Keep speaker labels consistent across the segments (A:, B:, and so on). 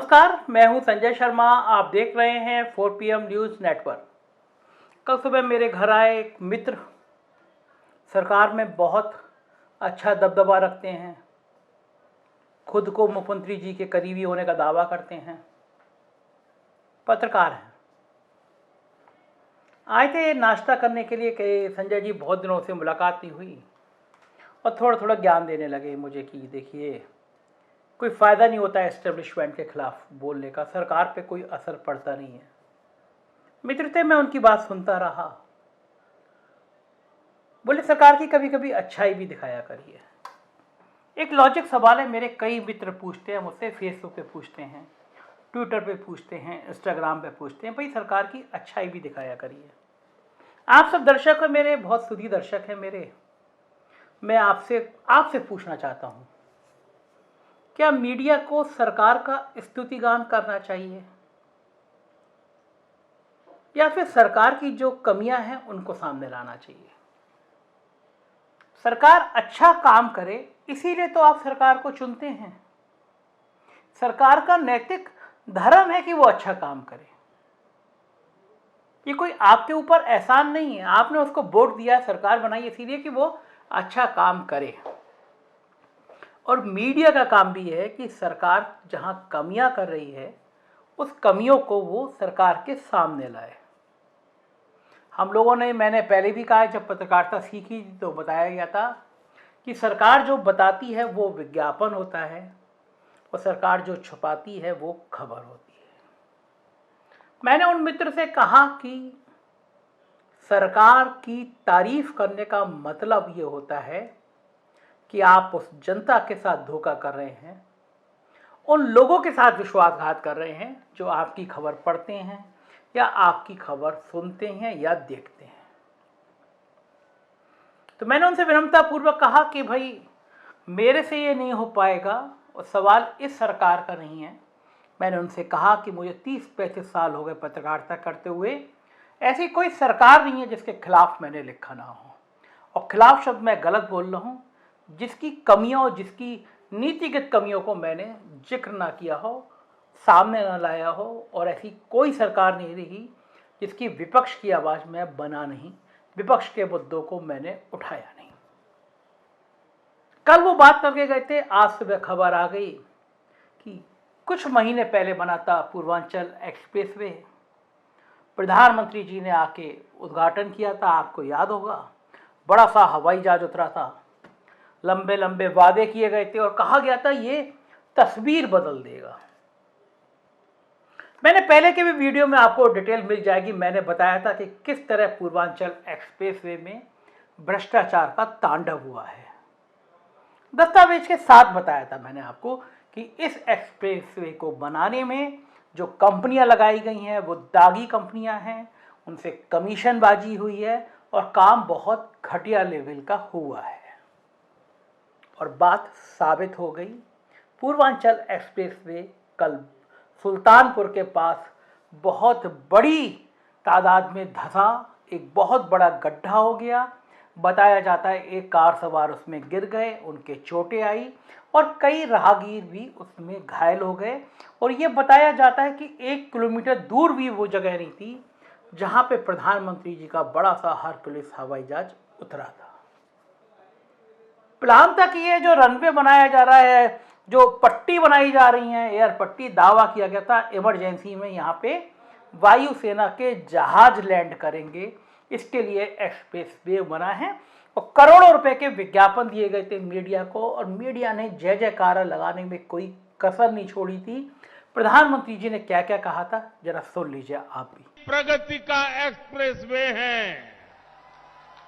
A: नमस्कार, मैं हूं संजय शर्मा। आप देख रहे हैं 4 PM न्यूज़ नेटवर्क। कल सुबह मेरे घर आए एक मित्र, सरकार में बहुत अच्छा दबदबा रखते हैं, खुद को मुख्यमंत्री जी के करीबी होने का दावा करते हैं, पत्रकार हैं। आए थे नाश्ता करने के लिए कि संजय जी बहुत दिनों से मुलाकात नहीं हुई, और थोड़ा थोड़ा ज्ञान देने लगे मुझे कि देखिए कोई फ़ायदा नहीं होता एस्टेब्लिशमेंट के खिलाफ बोलने का, सरकार पे कोई असर पड़ता नहीं है। मित्र थे, मैं उनकी बात सुनता रहा। बोले सरकार की कभी कभी अच्छाई भी दिखाया करिए। एक लॉजिक सवाल है, मेरे कई मित्र पूछते हैं मुझसे, फेसबुक पे पूछते हैं, ट्विटर पे पूछते हैं, इंस्टाग्राम पे पूछते हैं, भाई सरकार की अच्छाई भी दिखाया करिए। आप सब दर्शक हैं मेरे, बहुत सुधी दर्शक हैं मेरे, मैं आपसे पूछना चाहता हूँ, क्या मीडिया को सरकार का स्तुतिगान करना चाहिए या फिर सरकार की जो कमियां हैं उनको सामने लाना चाहिए? सरकार अच्छा काम करे इसीलिए तो आप सरकार को चुनते हैं। सरकार का नैतिक धर्म है कि वो अच्छा काम करे। ये कोई आपके ऊपर एहसान नहीं है, आपने उसको वोट दिया, सरकार बनाई इसीलिए कि वो अच्छा काम करे। और मीडिया का काम भी है कि सरकार जहां कमियां कर रही है उस कमियों को वो सरकार के सामने लाए। हम लोगों ने, मैंने पहले भी कहा, जब पत्रकारिता सीखी तो बताया गया था कि सरकार जो बताती है वो विज्ञापन होता है और सरकार जो छुपाती है वो खबर होती है। मैंने उन मित्र से कहा कि सरकार की तारीफ करने का मतलब ये होता है कि आप उस जनता के साथ धोखा कर रहे हैं, उन लोगों के साथ विश्वासघात कर रहे हैं जो आपकी खबर पढ़ते हैं या आपकी खबर सुनते हैं या देखते हैं। तो मैंने उनसे विनम्रतापूर्वक कहा कि भाई मेरे से ये नहीं हो पाएगा और सवाल इस सरकार का नहीं है। मैंने उनसे कहा कि मुझे 30-35 साल हो गए पत्रकारिता करते हुए, ऐसी कोई सरकार नहीं है जिसके खिलाफ मैंने लिखा ना हो। और खिलाफ शब्द मैं गलत बोल रहा हूँ, जिसकी कमियों और जिसकी नीतिगत कमियों को मैंने जिक्र ना किया हो, सामने ना लाया हो। और ऐसी कोई सरकार नहीं रही जिसकी विपक्ष की आवाज़ मैं बना नहीं, विपक्ष के मुद्दों को मैंने उठाया नहीं। कल वो बात करके गए थे, आज सुबह खबर आ गई कि कुछ महीने पहले बना था पूर्वांचल एक्सप्रेसवे, प्रधानमंत्री जी ने आके उद्घाटन किया था, आपको याद होगा। बड़ा सा हवाई जहाज उतरा था, लंबे लंबे वादे किए गए थे और कहा गया था ये तस्वीर बदल देगा। मैंने पहले के भी वीडियो में आपको डिटेल मिल जाएगी, मैंने बताया था कि किस तरह पूर्वांचल एक्सप्रेसवे में भ्रष्टाचार का तांडव हुआ है। दस्तावेज के साथ बताया था मैंने आपको कि इस एक्सप्रेसवे को बनाने में जो कंपनियां लगाई गई हैं वो दागी कंपनियां हैं, उनसे कमीशनबाजी हुई है और काम बहुत घटिया लेवल का हुआ है। और बात साबित हो गई। पूर्वांचल एक्सप्रेसवे कल सुल्तानपुर के पास बहुत बड़ी तादाद में धंसा, एक बहुत बड़ा गड्ढा हो गया। बताया जाता है एक कार सवार उसमें गिर गए, उनके चोटें आई और कई राहगीर भी उसमें घायल हो गए। और ये बताया जाता है कि 1 किलोमीटर दूर भी वो जगह नहीं थी जहां पे प्रधानमंत्री जी का बड़ा सा हरक्यूलिस हवाई जहाज उतरा था। प्लान था कि ये जो रनवे बनाया जा रहा है, जो पट्टी बनाई जा रही है, एयर पट्टी, दावा किया गया था इमरजेंसी में यहाँ पे वायुसेना के जहाज लैंड करेंगे, इसके लिए एक्सप्रेसवे बना है। और करोड़ों रुपए के विज्ञापन दिए गए थे मीडिया को, और मीडिया ने जय जयकारा लगाने में कोई कसर नहीं छोड़ी थी। प्रधानमंत्री जी ने क्या क्या कहा था जरा सुन लीजिए आप भी।
B: प्रगति का एक्सप्रेसवे है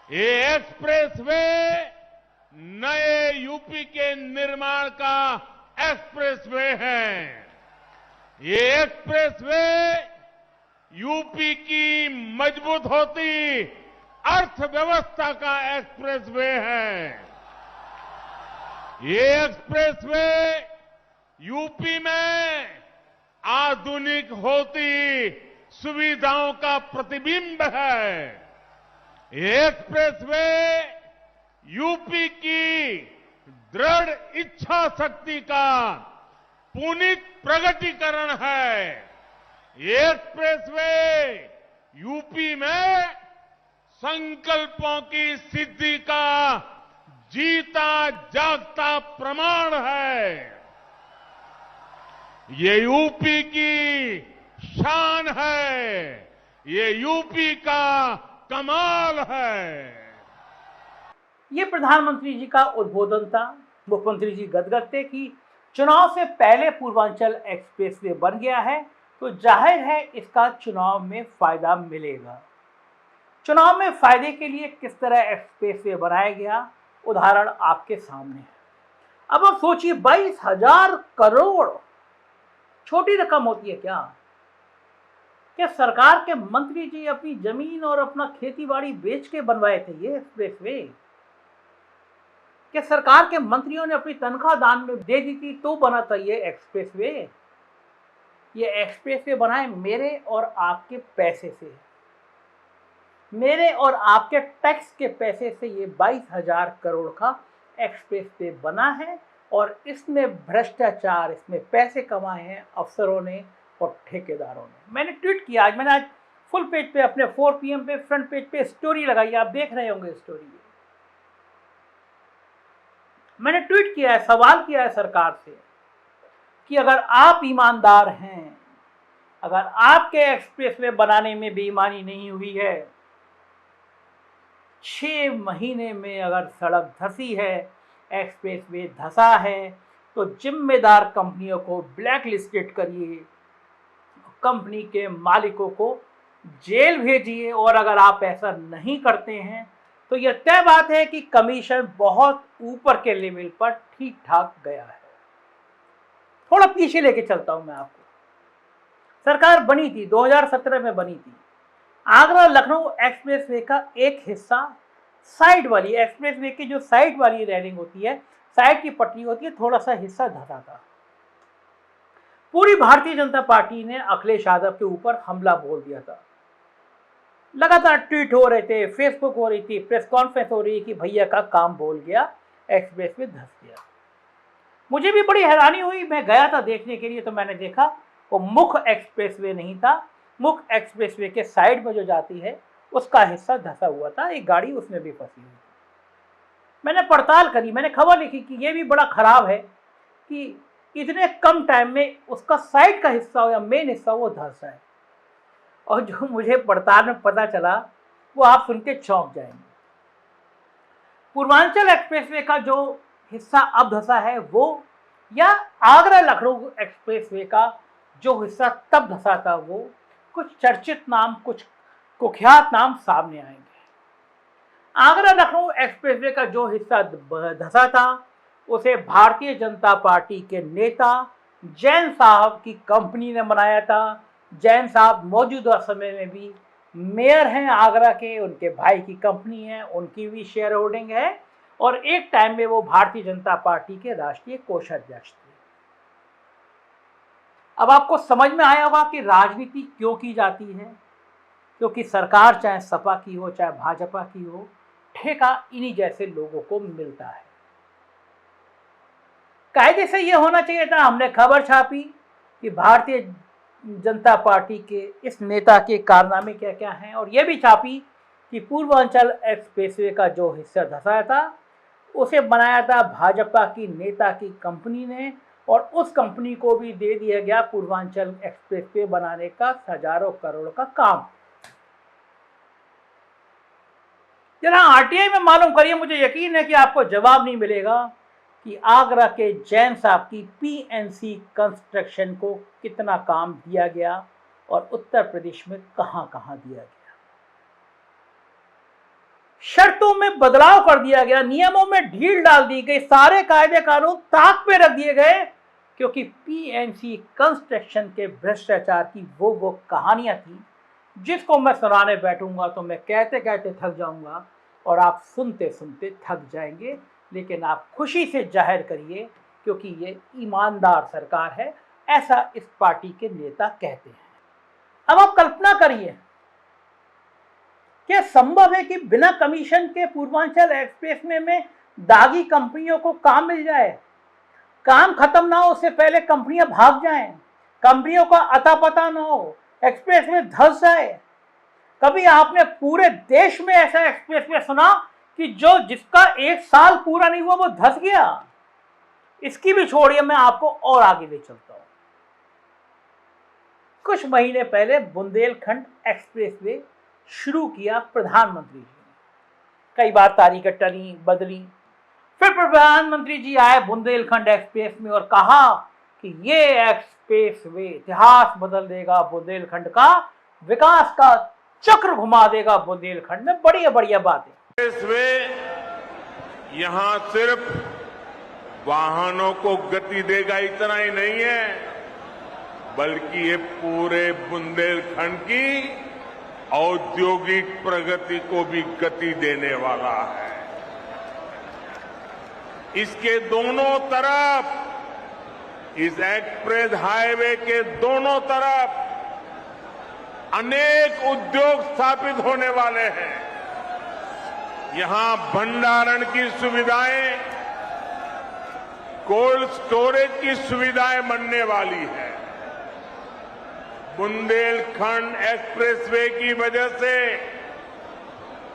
B: ये। एक्सप्रेसवे नए यूपी के निर्माण का एक्सप्रेसवे है। ये एक्सप्रेसवे यूपी की मजबूत होती अर्थव्यवस्था का एक्सप्रेसवे है। ये एक्सप्रेसवे यूपी में आधुनिक होती सुविधाओं का प्रतिबिंब है। ये एक्सप्रेसवे यूपी की दृढ़ इच्छा शक्ति का पुनीत प्रगतिकरण है। ये एक्सप्रेसवे यूपी में संकल्पों की सिद्धि का जीता जागता प्रमाण है। ये यूपी की शान है, ये यूपी का कमाल है।
A: ये प्रधानमंत्री जी का उद्बोधन था। मुख्यमंत्री जी गदगद थे कि चुनाव से पहले पूर्वांचल एक्सप्रेसवे बन गया है तो जाहिर है इसका चुनाव में फायदा मिलेगा। चुनाव में फायदे के लिए किस तरह एक्सप्रेसवे बनाया गया, उदाहरण आपके सामने है। अब आप सोचिए 22,000 करोड़ छोटी रकम होती है क्या? क्या सरकार के मंत्री जी अपनी जमीन और अपना खेतीबाड़ी बेच के बनवाए थे ये एक्सप्रेसवे? क्या सरकार के मंत्रियों ने अपनी तनख्वाह दान में दे दी थी तो बना था ये एक्सप्रेसवे? ये एक्सप्रेसवे बनाए मेरे और आपके पैसे से, मेरे और आपके टैक्स के पैसे से ये 22,000 करोड़ का एक्सप्रेसवे बना है। और इसमें भ्रष्टाचार, इसमें पैसे कमाए हैं अफसरों ने और ठेकेदारों ने। मैंने ट्वीट किया मैंने आज फुल पेज पे अपने 4 PM पे फ्रंट पेज पे स्टोरी लगाई, आप देख रहे होंगे स्टोरी। मैंने ट्वीट किया है, सवाल किया है सरकार से कि अगर आप ईमानदार हैं, अगर आपके एक्सप्रेसवे बनाने में बेईमानी नहीं हुई है, 6 महीने में अगर सड़क धंसी है, एक्सप्रेसवे धंसा है, तो जिम्मेदार कंपनियों को ब्लैक लिस्टेड करिए, कंपनी के मालिकों को जेल भेजिए। और अगर आप ऐसा नहीं करते हैं तो यह तय बात है कि कमीशन बहुत ऊपर के लेवल पर ठीक ठाक गया है। थोड़ा पीछे लेके चलता हूं मैं आपको। सरकार बनी थी 2017 में बनी थी। आगरा लखनऊ एक्सप्रेसवे का एक हिस्सा साइड वाली, एक्सप्रेसवे की जो साइड वाली रेलिंग होती है, साइड की पटरी होती है, थोड़ा सा हिस्सा धंसा था। पूरी भारतीय जनता पार्टी ने अखिलेश यादव के ऊपर हमला बोल दिया था। लगातार ट्वीट हो रहे थे, फेसबुक हो रही थी, प्रेस कॉन्फ्रेंस हो रही कि भैया का काम बोल गया, एक्सप्रेसवे धंस गया। मुझे भी बड़ी हैरानी हुई। मैं गया था देखने के लिए तो मैंने देखा वो मुख्य एक्सप्रेसवे नहीं था, मुख्य एक्सप्रेसवे के साइड में जो जाती है उसका हिस्सा धंसा हुआ था, एक गाड़ी उसमें भी फंसी हुई थी। मैंने पड़ताल करी, मैंने खबर लिखी कि ये भी बड़ा खराब है कि इतने कम टाइम में उसका साइड का हिस्सा हो या मेन हिस्सा वो धंसा है। और जो मुझे पड़ताल में पता चला वो आप सुन के चौंक जाएंगे। पूर्वांचल एक्सप्रेसवे का जो हिस्सा अब धंसा है वो, या आगरा लखनऊ एक्सप्रेसवे का जो हिस्सा तब धंसा था, वो कुछ चर्चित नाम, कुछ कुख्यात नाम सामने आएंगे। आगरा लखनऊ एक्सप्रेसवे का जो हिस्सा धंसा था उसे भारतीय जनता पार्टी के नेता जैन साहब की कंपनी ने बनाया था। जैन साहब मौजूदा समय में भी मेयर हैं आगरा के, उनके भाई की कंपनी है, उनकी भी शेयर होल्डिंग है और एक टाइम में वो भारतीय जनता पार्टी के राष्ट्रीय कोषाध्यक्ष थे। अब आपको समझ में आया होगा कि राजनीति क्यों की जाती है, क्योंकि सरकार चाहे सपा की हो चाहे भाजपा की हो, ठेका इन्हीं जैसे लोगों को मिलता है। कायदे से ये होना चाहिए था। हमने खबर छापी कि भारतीय जनता पार्टी के इस नेता के कारनामे क्या क्या हैं, और ये भी छापी कि पूर्वांचल एक्सप्रेसवे का जो हिस्सा धंसा था उसे बनाया था भाजपा की नेता की कंपनी ने, और उस कंपनी को भी दे दिया गया पूर्वांचल एक्सप्रेसवे बनाने का हजारों करोड़ का काम। जरा आरटीआई में मालूम करिए, मुझे यकीन है कि आपको जवाब नहीं मिलेगा कि आगरा के जैन साहब की पीएनसी कंस्ट्रक्शन को कितना काम दिया गया और उत्तर प्रदेश में कहां कहां दिया गया। शर्तों में बदलाव कर दिया गया, नियमों में ढील डाल दी गई, सारे कायदे कानून ताक पे रख दिए गए, क्योंकि पीएनसी कंस्ट्रक्शन के भ्रष्टाचार की वो कहानियां थी जिसको मैं सुनाने बैठूंगा तो मैं कहते कहते थक जाऊंगा और आप सुनते सुनते थक जाएंगे। लेकिन आप खुशी से जाहिर करिए क्योंकि ये ईमानदार सरकार है, ऐसा इस पार्टी के नेता कहते हैं। अब आप कल्पना करिए, क्या संभव है कि बिना कमीशन के पूर्वांचल एक्सप्रेसवे में दागी कंपनियों को काम मिल जाए? काम खत्म ना हो उससे पहले कंपनियां भाग जाएं, कंपनियों का अता पता ना हो, एक्सप्रेस में धंस जाए। कभी आपने पूरे देश में ऐसा एक्सप्रेस में सुना कि जिसका 1 साल पूरा नहीं हुआ वो धंस गया? इसकी भी छोड़िए, मैं आपको और आगे ले चलता हूं। कुछ महीने पहले बुंदेलखंड एक्सप्रेसवे शुरू किया प्रधानमंत्री जी ने। कई बार तारीखें टली बदली, फिर प्रधानमंत्री जी आए बुंदेलखंड एक्सप्रेस में और कहा कि ये एक्सप्रेसवे इतिहास बदल देगा, बुंदेलखंड का विकास का चक्र घुमा देगा, बुंदेलखंड में बढ़िया बढ़िया बातें।
B: एक्सप्रेसवे यहां सिर्फ वाहनों को गति देगा इतना ही नहीं है, बल्कि ये पूरे बुंदेलखंड की औद्योगिक प्रगति को भी गति देने वाला है। इसके दोनों तरफ, इस एक्सप्रेस हाईवे के दोनों तरफ अनेक उद्योग स्थापित होने वाले हैं। यहां भंडारण की सुविधाएं, कोल्ड स्टोरेज की सुविधाएं बनने वाली है। बुंदेलखंड एक्सप्रेसवे की वजह से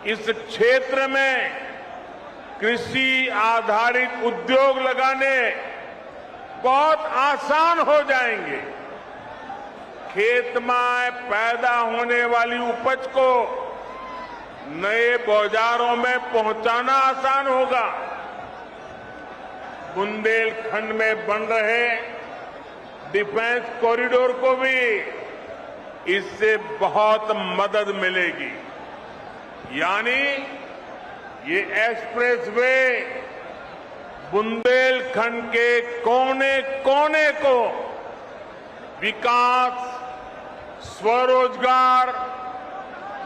B: इस क्षेत्र में कृषि आधारित उद्योग लगाने बहुत आसान हो जाएंगे। खेत में पैदा होने वाली उपज को नए बाजारों में पहुंचाना आसान होगा। बुंदेलखंड में बन रहे डिफेंस कॉरिडोर को भी इससे बहुत मदद मिलेगी। यानी ये एक्सप्रेसवे बुंदेलखंड के कोने कोने को विकास, स्वरोजगार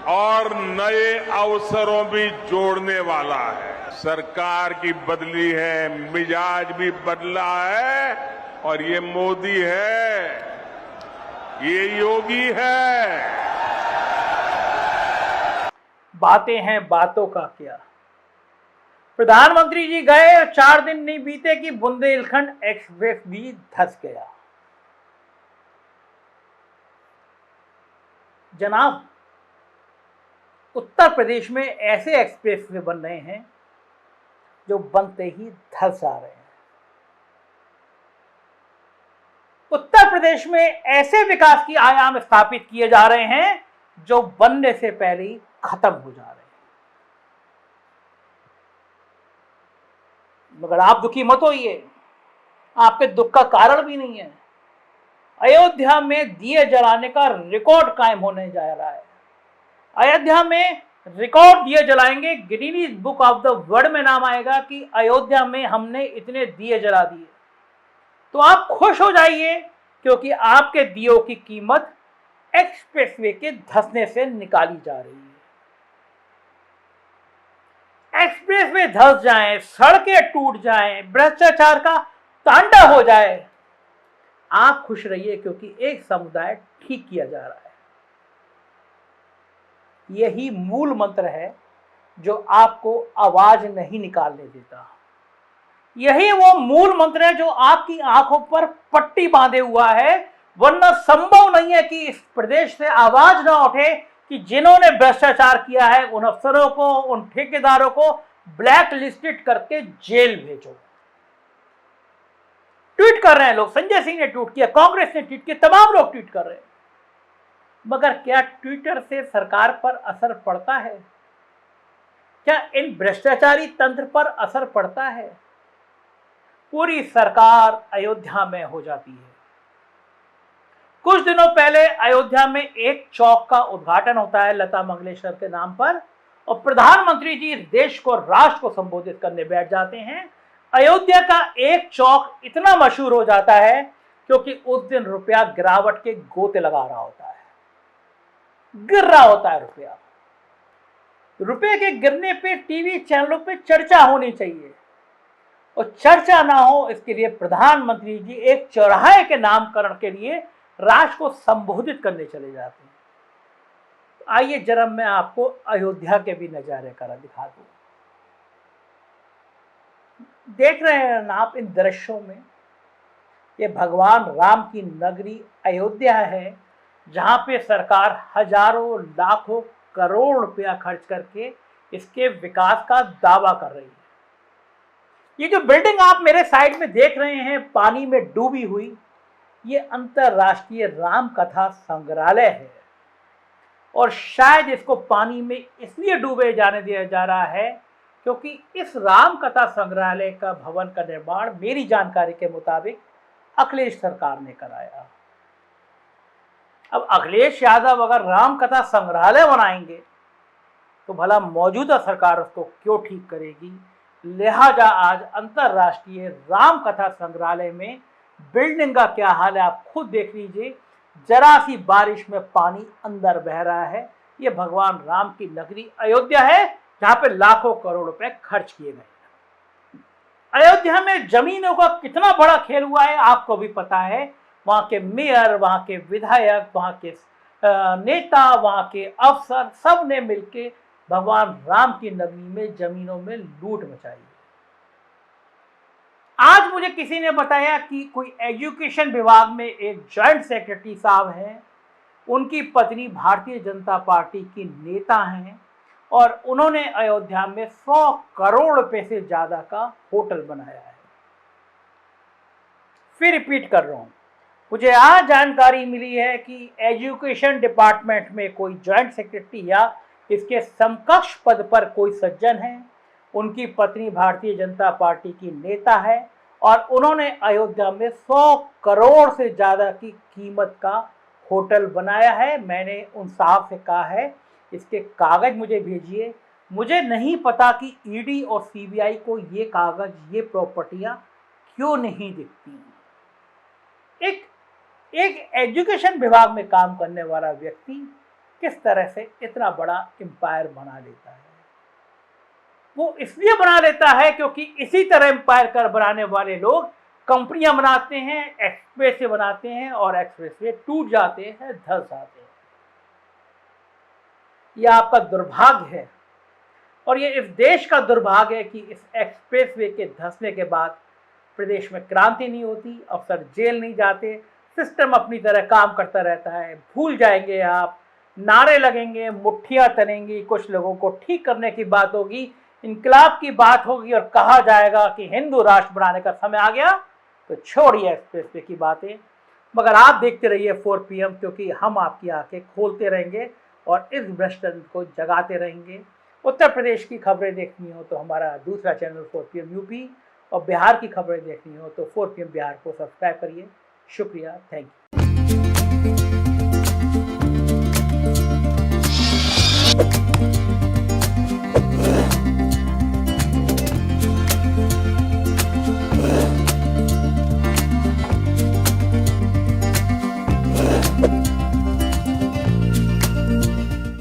B: और नए अवसरों भी जोड़ने वाला है। सरकार की बदली है, मिजाज भी बदला है, और ये मोदी है, ये योगी है।
A: बातें हैं, बातों का क्या। प्रधानमंत्री जी गए और 4 दिन नहीं बीते कि बुंदेलखंड एक्सप्रेस भी धंस गया। जनाब, उत्तर प्रदेश में ऐसे एक्सप्रेसवे बन रहे हैं जो बनते ही धंस जा रहे हैं। उत्तर प्रदेश में ऐसे विकास की आयाम स्थापित किए जा रहे हैं जो बनने से पहले ही खत्म हो जा रहे हैं। मगर आप दुखी मत होइए, आपके दुख का कारण भी नहीं है। अयोध्या में दिए जलाने का रिकॉर्ड कायम होने जा रहा है। अयोध्या में रिकॉर्ड दिए जलाएंगे, Guinness book of the world में नाम आएगा कि अयोध्या में हमने इतने दिए जला दिए। तो आप खुश हो जाइए, क्योंकि आपके दियों की कीमत एक्सप्रेसवे के धंसने से निकाली जा रही है। एक्सप्रेसवे धंस जाएं, सड़कें टूट जाएं, भ्रष्टाचार का तांडव हो जाए, आप खुश रहिए, क्योंकि एक समुदाय ठीक किया जा रहा है। यही मूल मंत्र है जो आपको आवाज नहीं निकालने देता। यही वो मूल मंत्र है जो आपकी आंखों पर पट्टी बांधे हुआ है। वरना संभव नहीं है कि इस प्रदेश से आवाज ना उठे कि जिन्होंने भ्रष्टाचार किया है उन अफसरों को, उन ठेकेदारों को ब्लैक लिस्टेड करके जेल भेजो। ट्वीट कर रहे हैं लोग, संजय सिंह ने ट्वीट किया, कांग्रेस ने ट्वीट किया, तमाम लोग ट्वीट कर रहे हैं। मगर क्या ट्विटर से सरकार पर असर पड़ता है? क्या इन भ्रष्टाचारी तंत्र पर असर पड़ता है? पूरी सरकार अयोध्या में हो जाती है। कुछ दिनों पहले अयोध्या में एक चौक का उद्घाटन होता है लता मंगेशकर के नाम पर, और प्रधानमंत्री जी देश को, राष्ट्र को संबोधित करने बैठ जाते हैं। अयोध्या का एक चौक इतना मशहूर हो जाता है क्योंकि उस दिन रुपया गिरावट के गोते लगा रहा होता है, गिर रहा होता है रुपया। रुपये के गिरने पे टीवी चैनलों पे चर्चा होनी चाहिए, और चर्चा ना हो इसके लिए प्रधानमंत्री जी एक चौराहे के नामकरण के लिए राष्ट्र को संबोधित करने चले जाते हैं। तो आइए जरा मैं आपको अयोध्या के भी नजारे करा दिखा दूं। देख रहे हैं ना आप इन दृश्यों में ये भगवान राम की नगरी अयोध्या है, जहाँ पे सरकार हजारों लाखों करोड़ रुपया खर्च करके इसके विकास का दावा कर रही है। ये जो बिल्डिंग आप मेरे साइड में देख रहे हैं पानी में डूबी हुई, ये अंतरराष्ट्रीय राम कथा संग्रहालय है और शायद इसको पानी में इसलिए डूबे जाने दिया जा रहा है क्योंकि इस राम कथा संग्रहालय का भवन का निर्माण मेरी जानकारी के मुताबिक अखिलेश सरकार ने कराया। अब अखिलेश यादव अगर राम कथा संग्रहालय बनाएंगे तो भला मौजूदा सरकार उसको क्यों ठीक करेगी। लिहाजा आज अंतरराष्ट्रीय राम कथा संग्रहालय में बिल्डिंग का क्या हाल है आप खुद देख लीजिए। जरा सी बारिश में पानी अंदर बह रहा है। ये भगवान राम की नगरी अयोध्या है, जहां पे लाखों करोड़ रुपए खर्च किए गए। अयोध्या में जमीनों का कितना बड़ा खेल हुआ है आपको भी पता है। वहां के मेयर, वहां के विधायक, वहां के नेता, वहां के अफसर, सब ने मिलकर भगवान राम की नगरी में जमीनों में लूट मचाई। आज मुझे किसी ने बताया कि कोई एजुकेशन विभाग में एक जॉइंट सेक्रेटरी साहब हैं, उनकी पत्नी भारतीय जनता पार्टी की नेता हैं और उन्होंने अयोध्या में 100 करोड़ रुपए से ज्यादा का होटल बनाया है। फिर रिपीट कर रहा हूं, मुझे आज जानकारी मिली है कि एजुकेशन डिपार्टमेंट में कोई जॉइंट सेक्रेटरी या इसके समकक्ष पद पर कोई सज्जन है, उनकी पत्नी भारतीय जनता पार्टी की नेता है और उन्होंने अयोध्या में 100 करोड़ से ज़्यादा की कीमत का होटल बनाया है। मैंने उन साहब से कहा है इसके कागज़ मुझे भेजिए। मुझे नहीं पता कि ईडी और सीबीआई को ये कागज़, ये प्रॉपर्टियां क्यों नहीं दिखती। एक एजुकेशन विभाग में काम करने वाला व्यक्ति किस तरह से इतना बड़ा एम्पायर बना लेता है। वो इसलिए बना लेता है क्योंकि इसी तरह एम्पायर कर बनाने वाले लोग कंपनियां बनाते हैं, एक्सप्रेस वे बनाते हैं और एक्सप्रेस वे टूट जाते हैं, धंस जाते हैं। यह आपका दुर्भाग्य है और ये इस देश का दुर्भाग्य है कि इस एक्सप्रेस वे के धंसने के बाद प्रदेश में क्रांति नहीं होती, अफसर जेल नहीं जाते, सिस्टम अपनी तरह काम करता रहता है। भूल जाएंगे आप, नारे लगेंगे, मुट्ठियां तनेंगी, कुछ लोगों को ठीक करने की बात होगी, इनकलाब की बात होगी और कहा जाएगा कि हिंदू राष्ट्र बनाने का समय आ गया। तो छोड़िए एक्सप्रेसवे की बातें, मगर आप देखते रहिए 4 PM, क्योंकि हम आपकी आंखें खोलते रहेंगे और इस भ्रष्टाचार को जगाते रहेंगे। उत्तर प्रदेश की खबरें देखनी हो तो हमारा दूसरा चैनल 4 PM यूपी और बिहार की खबरें देखनी हो तो 4 PM बिहार को सब्सक्राइब करिए। शुक्रिया, थैंक यू।